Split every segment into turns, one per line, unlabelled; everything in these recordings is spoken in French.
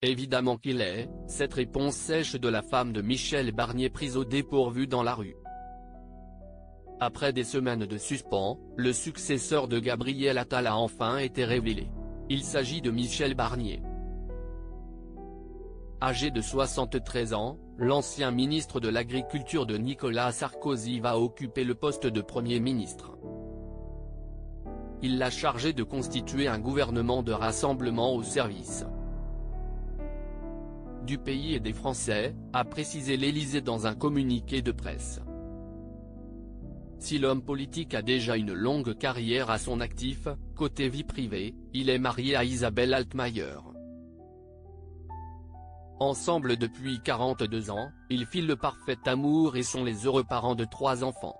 Évidemment qu'il est, cette réponse sèche de la femme de Michel Barnier prise au dépourvu dans la rue. Après des semaines de suspens, le successeur de Gabriel Attal a enfin été révélé. Il s'agit de Michel Barnier. Âgé de 73 ans, l'ancien ministre de l'Agriculture de Nicolas Sarkozy va occuper le poste de Premier ministre. Il l'a chargé de constituer un gouvernement de rassemblement au service du pays et des Français, a précisé l'Élysée dans un communiqué de presse. Si l'homme politique a déjà une longue carrière à son actif, côté vie privée, il est marié à Isabelle Altmaier. Ensemble depuis 42 ans, ils filent le parfait amour et sont les heureux parents de 3 enfants.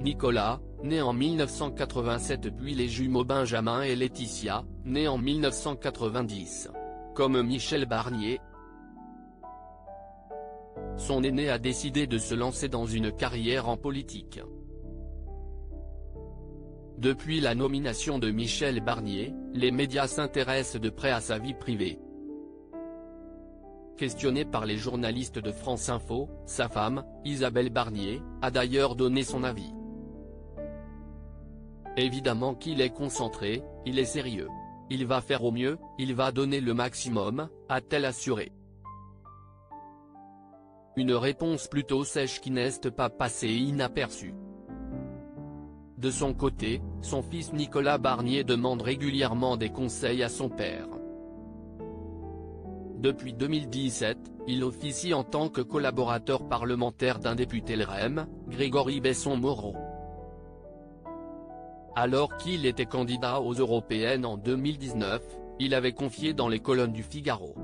Nicolas, né en 1987 puis les jumeaux Benjamin et Laetitia, nés en 1990. Comme Michel Barnier, son aîné a décidé de se lancer dans une carrière en politique. Depuis la nomination de Michel Barnier, les médias s'intéressent de près à sa vie privée. Questionnée par les journalistes de France Info, sa femme, Isabelle Barnier, a d'ailleurs donné son avis. Évidemment qu'il est concentré, il est sérieux. Il va faire au mieux, il va donner le maximum, a-t-elle assuré. Une réponse plutôt sèche qui n'est pas passée inaperçue. De son côté, son fils Nicolas Barnier demande régulièrement des conseils à son père. Depuis 2017, il officie en tant que collaborateur parlementaire d'un député LREM, Grégory Besson-Moreau. Alors qu'il était candidat aux européennes en 2019, il avait confié dans les colonnes du Figaro.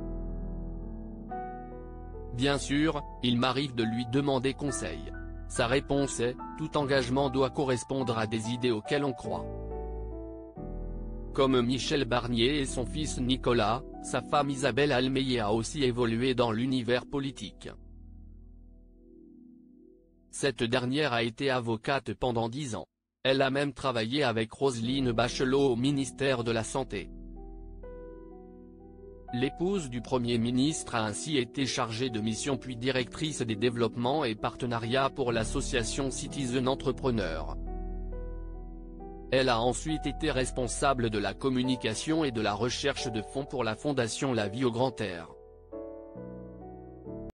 Bien sûr, il m'arrive de lui demander conseil. Sa réponse est, tout engagement doit correspondre à des idées auxquelles on croit. Comme Michel Barnier et son fils Nicolas, sa femme Isabelle Altmaier a aussi évolué dans l'univers politique. Cette dernière a été avocate pendant 10 ans. Elle a même travaillé avec Roselyne Bachelot au ministère de la Santé. L'épouse du Premier ministre a ainsi été chargée de mission puis directrice des développements et partenariats pour l'association Citizen Entrepreneur. Elle a ensuite été responsable de la communication et de la recherche de fonds pour la fondation La Vie au Grand Air.